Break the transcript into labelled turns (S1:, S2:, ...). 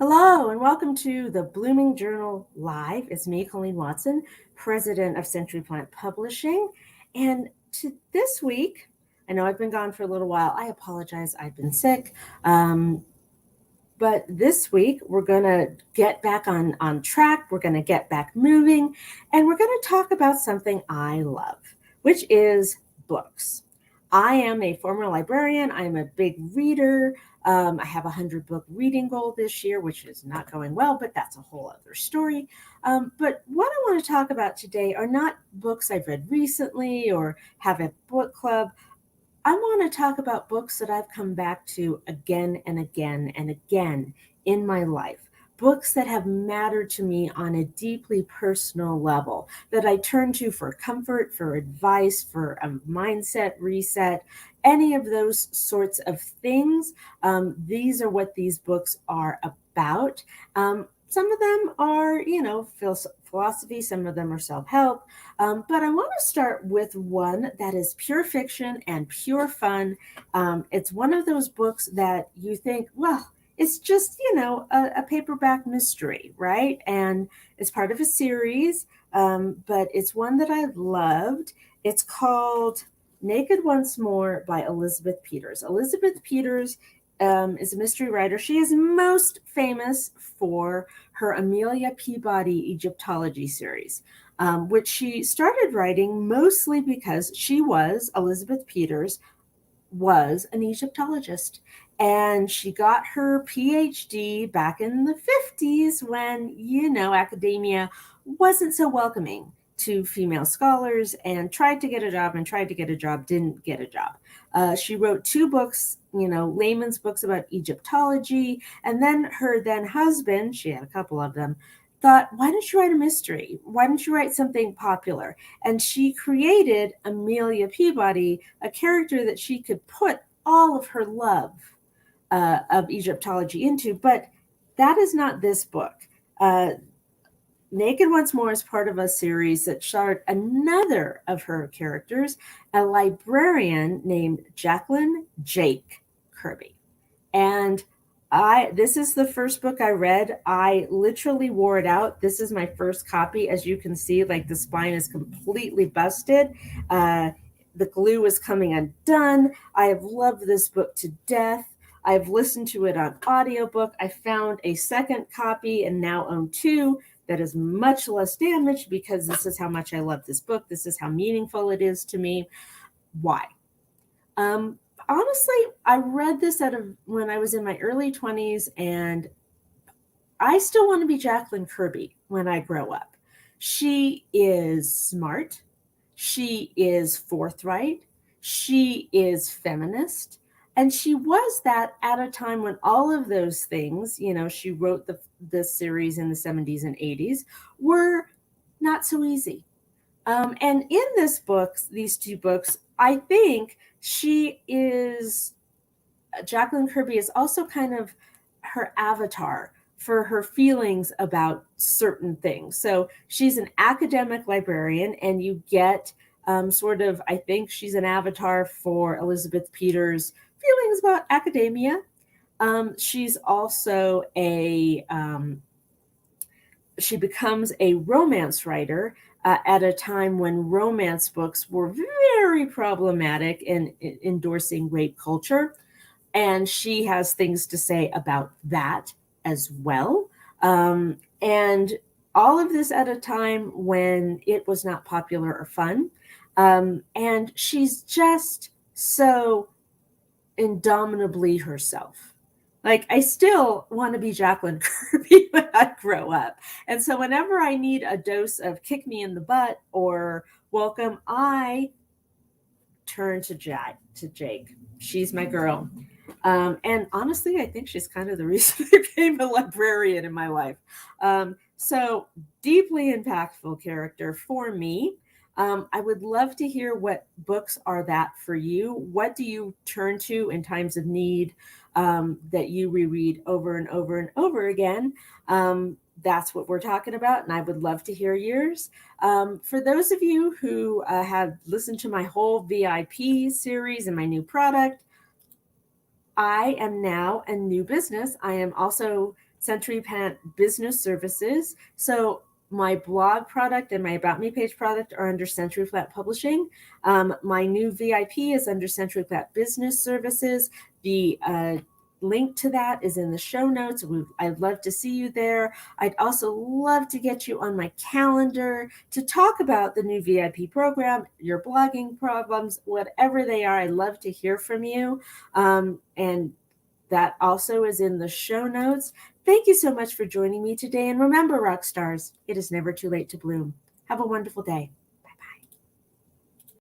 S1: Hello, and welcome to the Blooming Journal Live. It's me, Colleen Watson, president of Century Plant Publishing. And this week, I know I've been gone for a little while. I apologize, I've been sick. But this week, we're going to get back on track. We're going to get back moving. And we're going to talk about something I love, which is books. I am a former librarian. I am a big reader. I have a 100-book reading goal this year, which is not going well, but that's a whole other story. But what I want to talk about today are not books I've read recently or have a book club. I want to talk about books that I've come back to again and again and again in my life. Books that have mattered to me on a deeply personal level, that I turn to for comfort, for advice, for a mindset reset, any of those sorts of things. These are what these books are about. Some of them are, philosophy, some of them are self-help. But I want to start with one that is pure fiction and pure fun. It's one of those books that you think, well, it's just, a paperback mystery, right? And it's part of a series, but it's one that I loved. It's called Naked Once More by Elizabeth Peters. Elizabeth Peters is a mystery writer. She is most famous for her Amelia Peabody Egyptology series, which she started writing mostly because Elizabeth Peters was an Egyptologist. And she got her PhD back in the 50s when, academia wasn't so welcoming to female scholars, and tried to get a job, didn't get a job. She wrote two books, layman's books about Egyptology. And then her then husband, she had a couple of them, thought, why don't you write a mystery? Why don't you write something popular? And she created Amelia Peabody, a character that she could put all of her love of Egyptology into. But that is not this book. Naked Once More is part of a series that starred another of her characters, a librarian named Jacqueline Jake Kirby. And this is the first book I read. I literally wore it out. This is my first copy. As you can see, like the spine is completely busted. The glue is coming undone. I have loved this book to death. I've listened to it on audiobook. I found a second copy and now own two that is much less damaged, because this is how much I love this book. This is how meaningful it is to me. Why? Honestly, I read this when I was in my early 20s, and I still want to be Jacqueline Kirby when I grow up. She is smart. She is forthright. She is feminist. And she was that at a time when all of those things, she wrote this series in the 70s and 80s, were not so easy. And in these two books, I think Jacqueline Kirby is also kind of her avatar for her feelings about certain things. So she's an academic librarian, and you get I think she's an avatar for Elizabeth Peters' feelings about academia. She's also she becomes a romance writer at a time when romance books were very problematic in endorsing rape culture. And she has things to say about that as well. And all of this at a time when it was not popular or fun. And she's just so indomitably herself. Like, I still want to be Jacqueline Kirby when I grow up. And so whenever I need a dose of kick me in the butt or welcome, I turn to Jake. She's my girl. And honestly, I think she's kind of the reason I became a librarian in my life. So deeply impactful character for me. I would love to hear what books are that for you. What do you turn to in times of need that you reread over and over and over again? That's what we're talking about, and I would love to hear yours. For those of you who have listened to my whole VIP series and my new product, I am now a new business. I am also Century Plant Business Services. So my blog product and my About Me page product are under Century Plant Publishing. My new VIP is under Century Plant Business Services. The link to that is in the show notes. I'd love to see you there. I'd also love to get you on my calendar to talk about the new VIP program, your blogging problems, whatever they are. I'd love to hear from you. And that also is in the show notes. Thank you so much for joining me today. And remember, rock stars, it is never too late to bloom. Have a wonderful day.